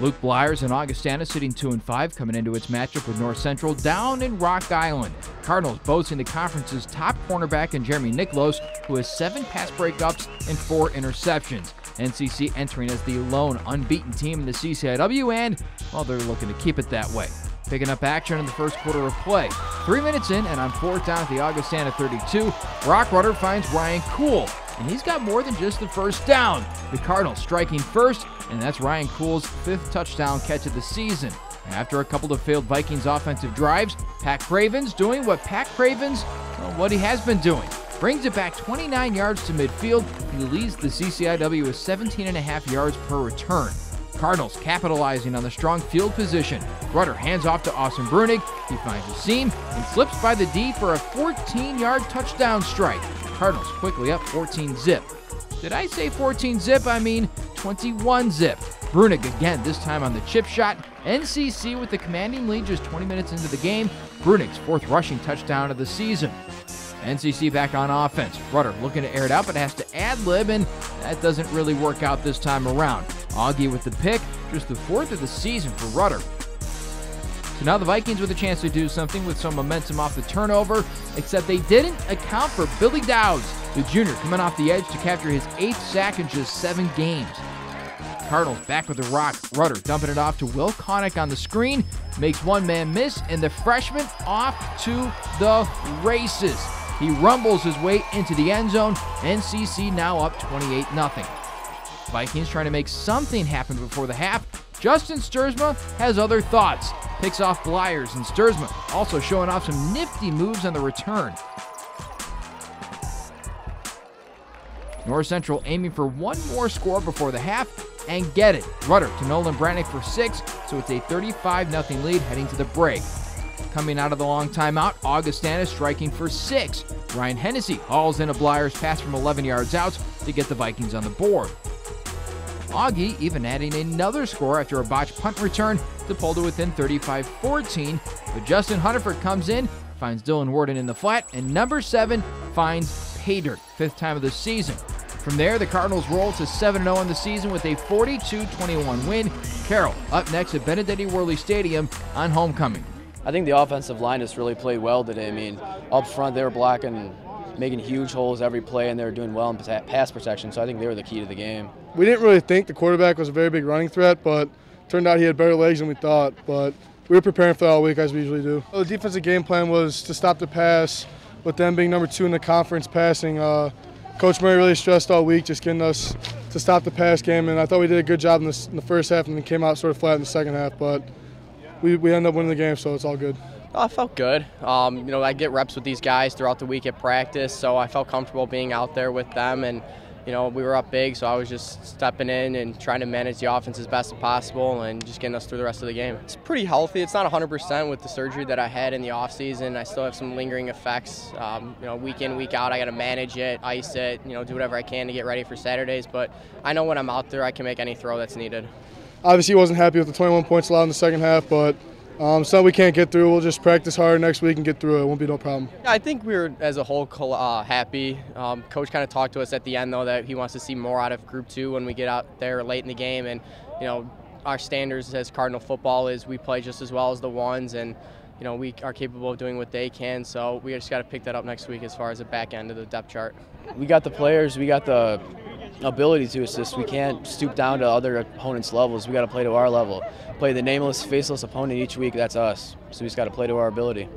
Luke Blyers and Augustana sitting 2-5 coming into its matchup with North Central down in Rock Island. Cardinals boasting the conference's top cornerback in Jeremy Nicholas, who has 7 pass breakups and 4 interceptions. NCC entering as the lone unbeaten team in the CCIW, and, well, they're looking to keep it that way. Picking up action in the first quarter of play. 3 minutes in, and on 4th down at the Augustana 32, Broc Rutter finds Ryan Cool, and he's got more than just the first down. The Cardinals striking first, and that's Ryan Cool's 5th touchdown catch of the season. After a couple of failed Vikings offensive drives, Pat Craven's doing what what he has been doing. Brings it back 29 yards to midfield, and he leads the CCIW with 17.5 yards per return. Cardinals capitalizing on the strong field position. Rutter hands off to Austin Breunig. He finds a seam and slips by the D for a 14-yard touchdown strike. Cardinals quickly up 14-zip. Did I say 14-zip? I mean 21-zip. Breunig again, this time on the chip shot. NCC with the commanding lead just 20 minutes into the game. Breunig's 4th rushing touchdown of the season. NCC back on offense. Rutter looking to air it out, but has to ad-lib, and that doesn't really work out this time around. Augie with the pick, just the 4th of the season for Rutter. So now the Vikings with a chance to do something with some momentum off the turnover, except they didn't account for Billy Dowds, the junior, coming off the edge to capture his 8th sack in just 7 games. Cardinals back with the rock. Rutter dumping it off to Will Connick on the screen, makes one man miss, and the freshman off to the races. He rumbles his way into the end zone. NCC now up 28-0. Vikings trying to make something happen before the half. Justin Sturzma has other thoughts. Picks off Blyers, and Sturzma also showing off some nifty moves on the return. North Central aiming for one more score before the half, and get it. Rutter to Nolan Breunig for 6, so it's a 35-0 lead heading to the break. Coming out of the long timeout, Augustana striking for 6. Ryan Hennessy hauls in a Blyers pass from 11 yards out to get the Vikings on the board. Augie even adding another score after a botched punt return to pull to within 35-14, but Justin Hunterford comes in, finds Dylan Worden in the flat, and number 7 finds pay dirt, 5th time of the season. From there, the Cardinals roll to 7-0 in the season with a 42-21 win. Carroll up next at Benedetti Worley Stadium on homecoming. I think the offensive line just really played well today. I mean, up front they were blocking, making huge holes every play, and they were doing well in pass protection, so I think they were the key to the game. We didn't really think the quarterback was a very big running threat, but turned out he had better legs than we thought. But we were preparing for that all week, as we usually do. The defensive game plan was to stop the pass, with them being number 2 in the conference passing. Coach Murray really stressed all week, just getting us to stop the pass game, and I thought we did a good job in the first half and then came out sort of flat in the second half. But we ended up winning the game, so it's all good. I felt good. I get reps with these guys throughout the week at practice, so I felt comfortable being out there with them. And we were up big, so I was just stepping in and trying to manage the offense as best as possible and just getting us through the rest of the game. It's pretty healthy. It's not 100% with the surgery that I had in the off season. I still have some lingering effects. Week in, week out, I got to manage it, ice it, do whatever I can to get ready for Saturdays. But I know when I'm out there, I can make any throw that's needed. Obviously, he wasn't happy with the 21 points allowed in the second half, but something we can't get through. We'll just practice hard next week and get through it. It won't be no problem. I think we were, as a whole, happy. Coach kind of talked to us at the end, though, that he wants to see more out of Group 2 when we get out there late in the game. And, our standards as Cardinal football is we play just as well as the ones, and, we are capable of doing what they can. So we just got to pick that up next week as far as the back end of the depth chart. We got the players. We got the ability to assist. We can't stoop down to other opponents' levels. We got to play to our level. Play the nameless, faceless opponent each week. That's us. So we just got to play to our ability.